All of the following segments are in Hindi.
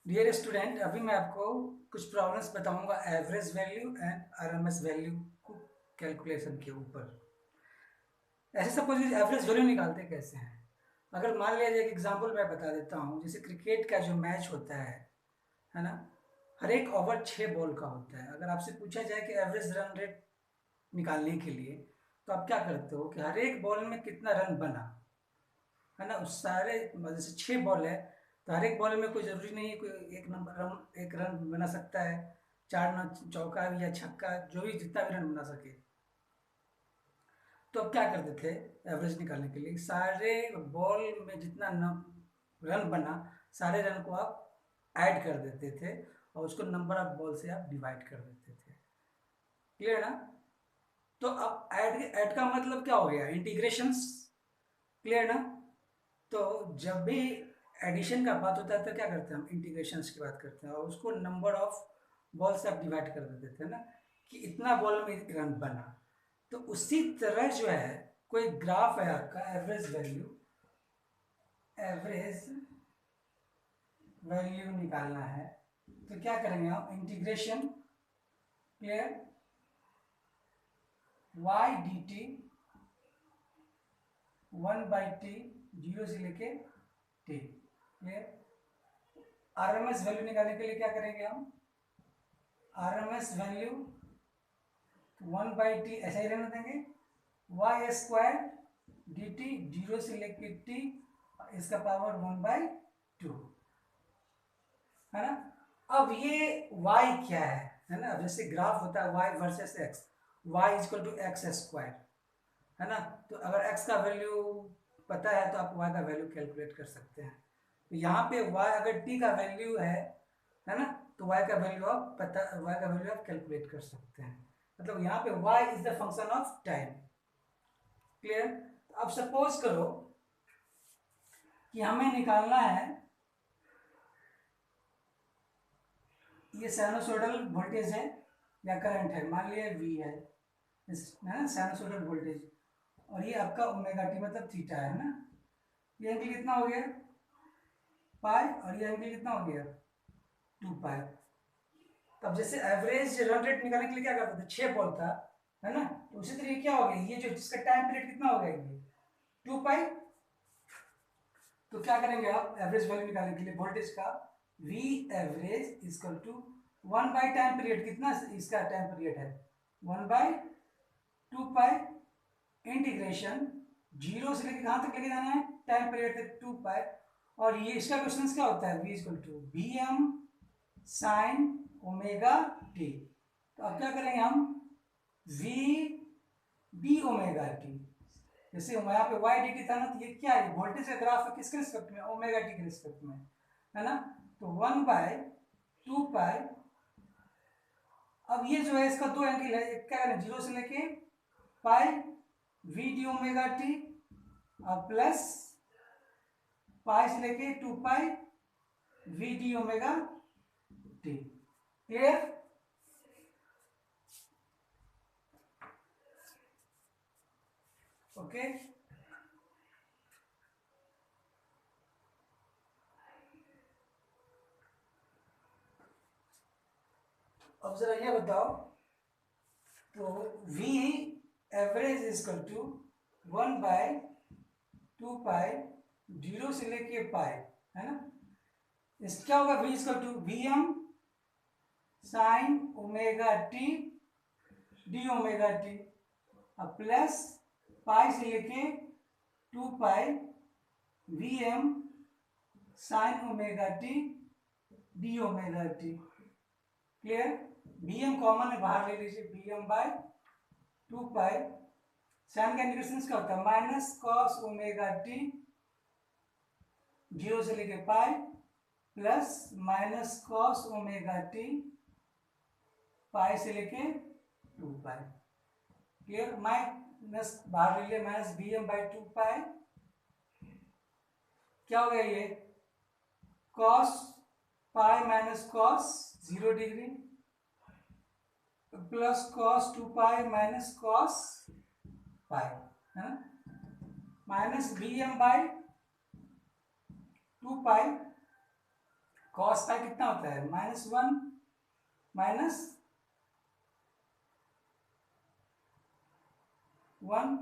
डियर स्टूडेंट, अभी मैं आपको कुछ प्रॉब्लम्स बताऊंगा average value and RMS value को कैलकुलेशन के ऊपर। ऐसे सपोज एवरेज वैल्यू निकालते कैसे हैं। अगर मान लिया जाए, एक एग्जांपल मैं बता देता हूँ। जैसे क्रिकेट का जो मैच होता है ना, हर एक ओवर 6 बॉल का होता है। अगर आपसे पूछा जाए कि एवरेज रन रेट निकालने के लिए, तो आप क्या करते हो कि हर एक बॉल में कितना रन बना, है ना। उस सारे जैसे 6 बॉल है, तो हर एक बॉल में कोई ज़रूरी नहीं है कोई एक रन बना सकता है। 4 रन चौका या छक्का, जो भी जितना भी रन बना सके। तो अब क्या करते थे एवरेज निकालने के लिए, सारे बॉल में जितना रन बना, सारे रन को आप ऐड कर देते थे और उसको नंबर ऑफ बॉल से आप डिवाइड कर देते थे। क्लियर ना। तो अब ऐड ऐड का मतलब क्या हो गया, इंटीग्रेशंस। क्लियर ना। तो जब भी एडिशन का बात होता है तो क्या करते हैं हम, इंटीग्रेशंस की बात करते हैं और उसको नंबर ऑफ बॉल से आप डिवाइड कर देते थे ना, कि इतना बॉल में रन बना। तो उसी तरह जो है, कोई ग्राफ है आपका एवरेज वैल्यू निकालना है, तो क्या करेंगे आप, integration clear Y D T 1/t, 0 से लेके टी। क्लियर। आरएमएस वैल्यू निकालने के लिए क्या करेंगे हम, आरएमएस वैल्यू 1/t ऐसा ही रहने देंगे। वाई स्क्वायर डी टी, 0 से लेके टी, इसका पावर 1/2, है ना। अब ये y क्या है ना। जैसे ग्राफ होता है y versus x, y equal to X square, है ना। तो अगर x का वैल्यू पता है तो आप y का वैल्यू कैलकुलेट कर सकते हैं। तो यहाँ पे y अगर t का वैल्यू है ना, तो y का वैल्यू आप कैलकुलेट कर सकते हैं। मतलब यहाँ पे y is the function of time. Clear. अब सपोज करो कि हमें निकालना है, ये साइनसोइडल वोल्टेज है या करंट है, मान लिया v है ना, साइनसोइडल वोल्टेज। और ये आपका ओमेगा टी मतलब थीटा है ना। ये एंगल कितना हो गया, पाई, और ये एंगल कितना हो गया, 2 पाई। तब जैसे एवरेज रन रेट निकालने के लिए क्या करते थे, 6 बॉल था, है ना। तो उसी तरीके क्या हो गया, ये जो जिसका टाइम पीरियड कितना हो गया, ये 2 पाई। तो क्या करेंगे आप एवरेज वैल्यू निकालने के लिए वोल्टेज का, V average equal to 1/, time period कितना इसका टाइम पीरियड है, 1/2 पाई इंटीग्रेशन 0 से लेकर कहाँ तक लेके जाना है, टाइम पीरियड तक 2 पाई। और ये इसका क्वेश्चन क्या होता है, V equal to B M sine omega T. तो अब क्या करेंगे हम, वी बी ओमेगा टी, जैसे यहाँ पे वाई डी टी था ना, तो ये क्या है, वोल्टेज का ग्राफ है, किसके रिस्पेक्ट में, ओमेगा टी के रिस्पेक्ट में, है ना। तो 1/2 पाई। अब ये जो है इसका दो एंगल है, एक क्या है, 0 से लेके pi V D omega T, और प्लस पाई से लेके 2 pi V D omega T. Clear. Okay. अब जरा ये बताओ, तो v average is equal to 1/2 pi 0 से लेके पाई, है ना। इस क्या होगा, v equal to V M sine omega T D omega T, अब प्लस पाई से लेके 2 pi V M sine omega T D omega T. Clear. B M common है, बाहर ले लीजिए, B M by 2 pi. Sine का इंटीग्रेशन क्या होता है, माइनस कॉस ओमेगा टी 0 से लेके pi, plus minus cos omega T pi से लेके 2 पाई। क्लियर। माइनस बाहर ले लिया, minus B M by 2 pi, क्या हो गया ये, cos pi minus cos 0 degree, plus cos 2 pi minus cos pi, है ना, minus B M by 2 pi cos pi कितना होता है -1 माइनस 1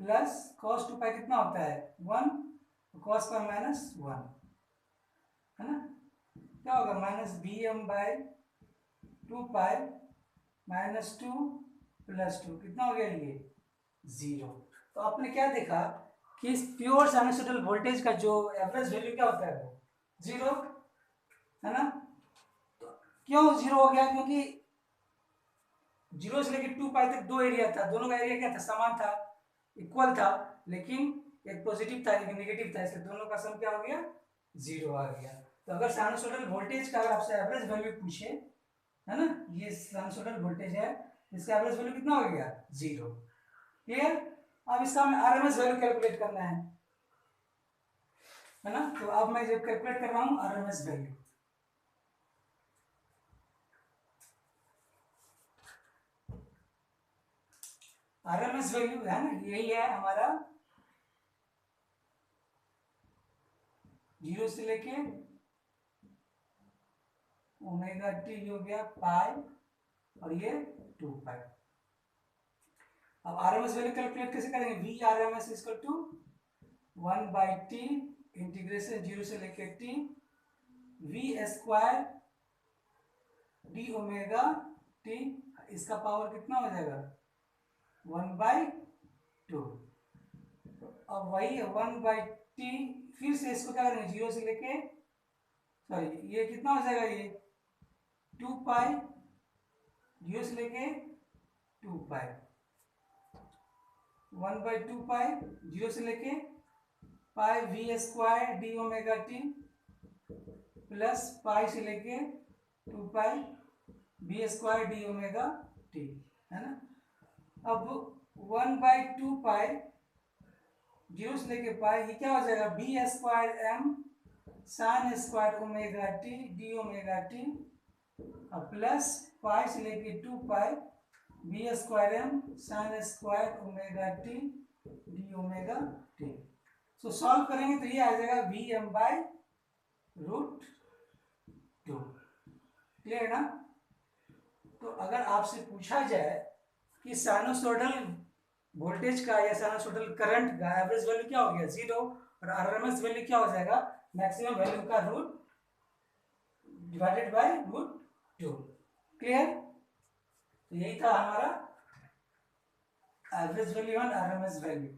प्लस कॉस 2 पाई कितना होता है 1, कॉस पाई -1 है ना, क्या होगा -bm/2 पाई -2 + 2 कितना हो गया ये 0। तो आपने क्या देखा कि इस प्योर साइनसॉइडल वोल्टेज का जो एवरेज वैल्यू क्या होता है वो 0 है ना। तो क्यों 0 हो गया, क्योंकि 0 से लेकर 2 पाई तक दो एरिया था, दोनों का एरिया क्या था समान था, इक्वल था, लेकिन एक पॉजिटिव था एक नेगेटिव था, इसलिए दोनों का सम क्या हो गया 0 आ गया। तो अगर साइनसॉइडल वोल्टेज का अगर आपसे एवरेज वैल्यू पूछे है ना, ये साइनसॉइडल वोल्टेज है, इसका एवरेज वैल्यू कितना हो गया 0। क्लियर। अब इसका हमें आरएमएस वैल्यू कैलकुलेट करना है ना। तो अब मैं जब कैलकुलेट कर रहा हूं आरएमएस वैल्यू, आरएमएस वैल्यू है ना, यही है हमारा 0 से लेके ओमेगा टी हो गया पाई और ये 2 पाई। अब आरएमएस वैल्यू कैलकुलेट कैसे करेंगे, V RMS equal to 1/t integration 0 से लेके t v² D omega T, इसका पावर कितना हो जाएगा 1/2। अब वही 1/t, फिर से इसको क्या करेंगे 0 से लेके, सॉरी ये कितना हो जाएगा ये 2 पाई 0 से लेके 2 पाई 1/2 पाई 0 से लेके पाई v² D omega T plus pi से लेके 2 पाई v² डी ओमेगा टी है ना। अब 1/2 पाई 0 से लेके पाई, ये क्या हो जाएगा b² m sin² omega T D omega T plus pi से लेके 2 पाई b² m sin² omega T D omega T. सो सॉल्व करेंगे तो ये आ जाएगा Vm/√2। क्लियर ना। तो अगर आपसे पूछा जाए कि साइनसॉइडल वोल्टेज का या साइनसॉइडल करंट का एवरेज वैल्यू क्या हो गया 0 और आरएमएस वैल्यू क्या हो जाएगा मैक्सिमम वैल्यू का रूट डिवाइडेड बाय √2। क्लियर। तो यही था हमारा एवरेज वैल्यू और RMS value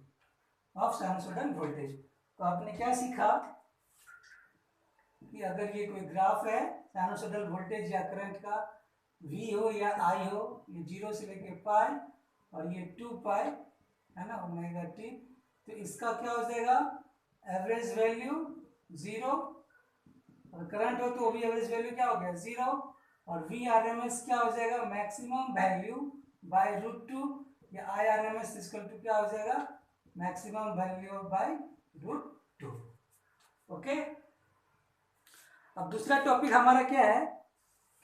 of sinusoidal voltage. तो आपने क्या सीखा कि अगर ये कोई ग्राफ है साइनसॉइडल वोल्टेज या करंट का, V हो या I हो, ये 0 से लेके पाई और ये 2 पाई है ना ओमेगा टी, तो इसका क्या हो जाएगा एवरेज वैल्यू 0, और करंट हो तो वो भी एवरेज वैल्यू क्या हो गया 0, और V RMS क्या हो जाएगा मैक्सिमम वैल्यू बाय √2 या I RMS इक्वल टू क्या हो जाएगा मैक्सिमम वैल्यू बाय √2। ओके। अब दूसरा टॉपिक हमारा क्या है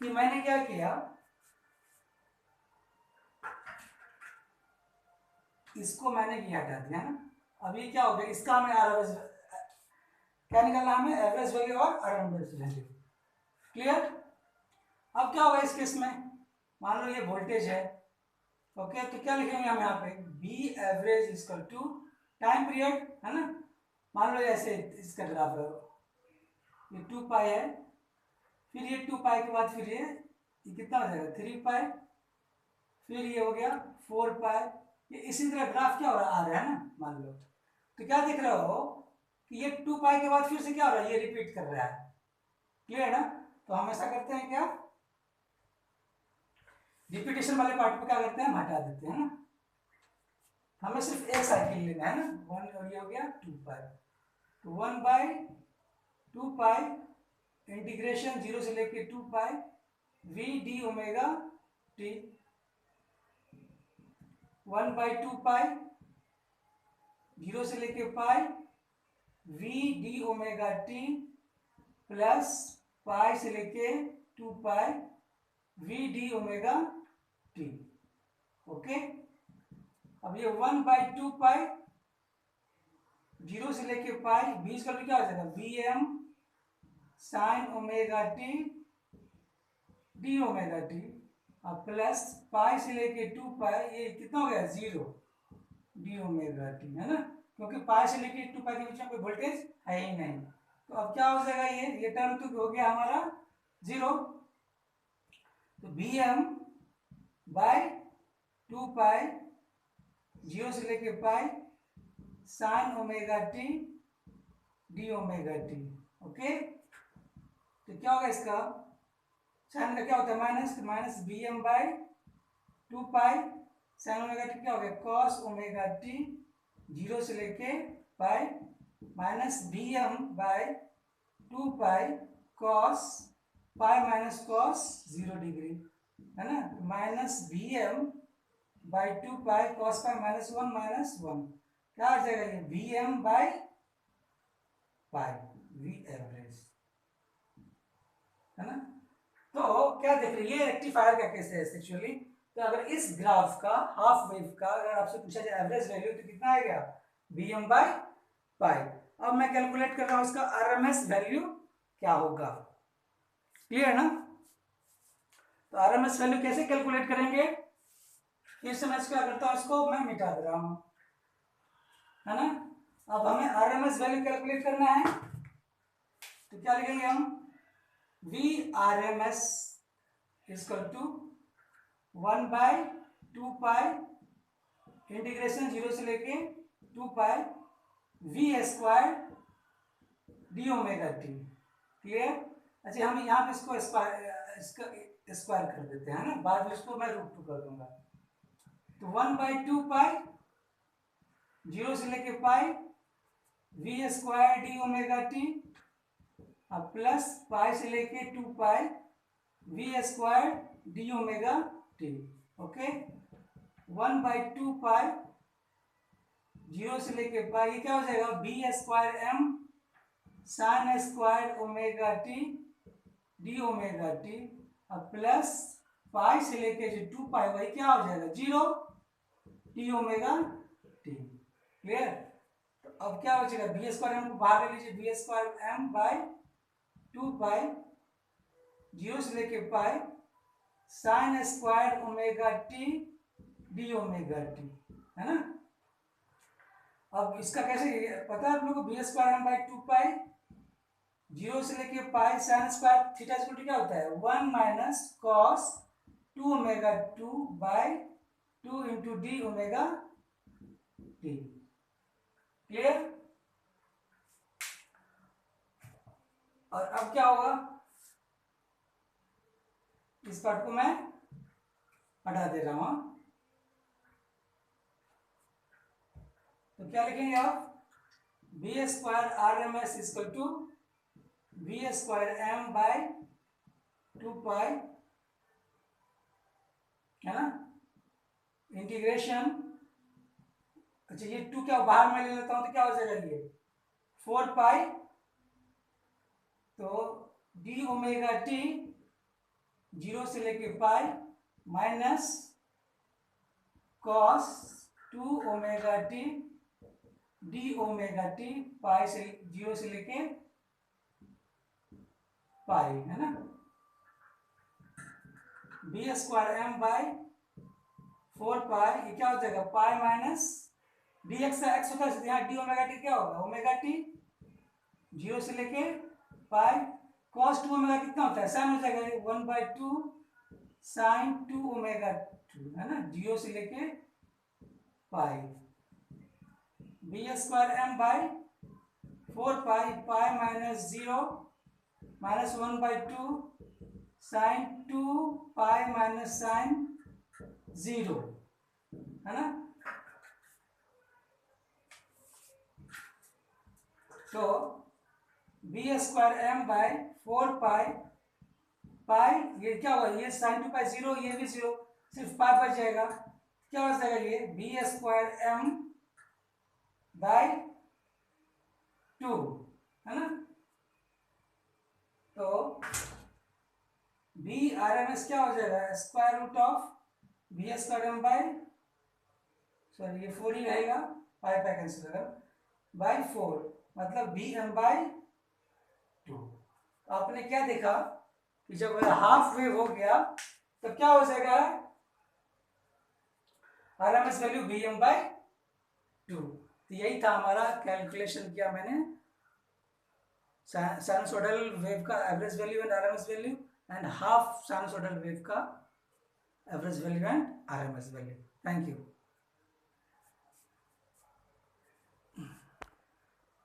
कि मैंने क्या किया, इसको मैंने ये हटा दिया ना। अब ये क्या हो गया, इसका हमें आरएमएस क्या निकालना, हमें एवरेज वैल्यू और आरएमएस वैल्यू। क्लियर। अब क्या होगा इस केस में, मान लो ये वोल्टेज है, ओके, तो क्या लिखेंगे हम यहाँ पे B average equal to time period है ना। मान लो ऐसे इसका ग्राफ है, ये 2 पाई है, फिर ये 2 पाई के बाद फिर ये कितना हो जाएगा 3 पाई, फिर ये हो गया 4 पाई, ये इसी तरह ग्राफ क्या हो रहा आ रहा है ना मान लो। तो क्या देख रहे हो कि ये 2 पाई के बाद फिर से क्या हो रहा है, ये रिपीट कर रहा है। क्लियर है ना। तो हम ऐसा करते हैं क्या, रिपीटेशन वाले पार्ट पे क्या करते हैं हम हटा देते हैं ना, हमें सिर्फ एक साइकिल लेना है ना, 1 और ये हो गया 2 पाई, तो 1/2 पाई इंटीग्रेशन 0 से लेके 2 पाई v D omega T 1/2 pi 0 से लेके पाई v D omega T plus pi से लेके 2 पाई v D omega T. Okay. अब ये 1/2 पाई 0 से लेके पाई, बीच का क्या हो जाएगा Vm sign omega T D omega T और प्लस पाई से लेके 2 पाई, ये कितना हो गया 0 डी ओमेगा टी, है ना, क्योंकि पाई से लेके 2 पाई के बीच में कोई वोल्टेज है ही नहीं। तो अब क्या हो जाएगा, ये टर्म तो हो गया हमारा 0। तो बी एम बाय 2 पाई 0 से लेके pi sine omega T D omega T. Okay, तो क्या होगा इसका साइन का क्या होता है माइनस, तो minus B M by 2 pi sine omega T क्या हो गया कॉस ओमेगा टी 0 से लेके pi minus B M by 2 pi cos pi minus cos 0 degree, है ना, minus B M by 2 pi cos pi minus one क्या आ जाएगा ये V M by pi V average, है ना। तो क्या देख रहे हैं, ये रेक्टिफायर का केस है एक्चुअली। तो अगर इस ग्राफ का हाफ वेव का अगर आपसे पूछा जाए एवरेज वैल्यू तो कितना आएगा बी एम बाई पाई। अब मैं कैलकुलेट कर रहा हूं उसका आरएमएस वैल्यू क्या होगा, क्लियर ना। तो आरएमएस वैल्यू कैसे कैलकुलेट करेंगे, फिर से मैं क्या करता हूं, इसको मैं मिटा दे रहा हूं, है ना। अब हमें आरएमएस वैल्यू कैलकुलेट करना है, तो क्या लिखेंगे हम V R M S is equal to 1 by 2 pi integration 0 से लेके 2 pi V square D omega T, clear. अच्छा हम यहाँ पे इसको स्क्वायर कर देते हैं ना, बाद में इसको मैं √2 कर दूंगा। तो 1 बाई 2 पाई 0 से लेके pi V square D omega T अब प्लस पाई से लेके 2 pi V square D omega T. Okay, 1 by 2 pi 0 से लेके पाई, ये क्या हो जाएगा B square M sine square omega T D omega T अब प्लस पाई से लेके जो 2 पाई वही क्या हो जाएगा 0 टी ओमेगा टी, क्लियर। तो अब क्या बचेगा बी स्क्वायर एम को बाहर ले लीजिए, B square M by 2 pi 0 से लेके pi sine square omega T D omega T, है ना। अब इसका कैसे पता है आप लोग को B square M by 2 pi 0 से लेके pi sine square theta equal to क्या होता है 1 minus cos 2 omega 2 by 2 into D omega T, clear. और अब क्या होगा, इस पार्ट को मैं हटा दे रहा हूं, तो क्या लिखेंगे आप B square R M S equal to B square M by 2 pi, है ना, इंटीग्रेशन। अच्छा ये 2 क्या बाहर में ले लेता हूं तो क्या हो जाएगा ये 4 पाई, तो डी ओमेगा टी 0 से लेके pi minus cos 2 omega T D omega T pi से 0 से लेके पाई, है ना, B square M by 4 pi, ये क्या हो जाएगा pi minus D X X होता है यहाँ डी ओमेगा टी क्या होगा ओमेगा टी 0 से लेके पाई कॉस 2 ओमेगा कितना होता है साइन हो जाएगा 1 बाई 2 साइन 2 ओमेगा 2, है ना, 0 से लेके pi B square M by 4 pi pi minus 0 minus 1 by 2 sine 2 pi minus sine 0, है ना। तो B square M by 4 pi pi ये क्या हुआ ये साइन 2 पाई 0 ये भी 0 सिर्फ पाई बच जाएगा, क्या हो जाएगा ये बी स्क्वायर एम बाई 2, है ना। तो बी आर एम एस क्या हो जाएगा square root of B square M by sorry ये 4 ही रहेगा पाई पाई कैंसिल होगा बाई 4 मतलब बी एम बाई 2। आपने क्या देखा कि जब हाफ वेव हो गया तो क्या हो जाएगा, आरएमएस वैल्यू Vm/2। तो यही था हमारा, कैलकुलेशन किया मैंने साइनसोइडल वेव का average value and RMS value, and half sinusoidal wave का average value and RMS value. Thank you.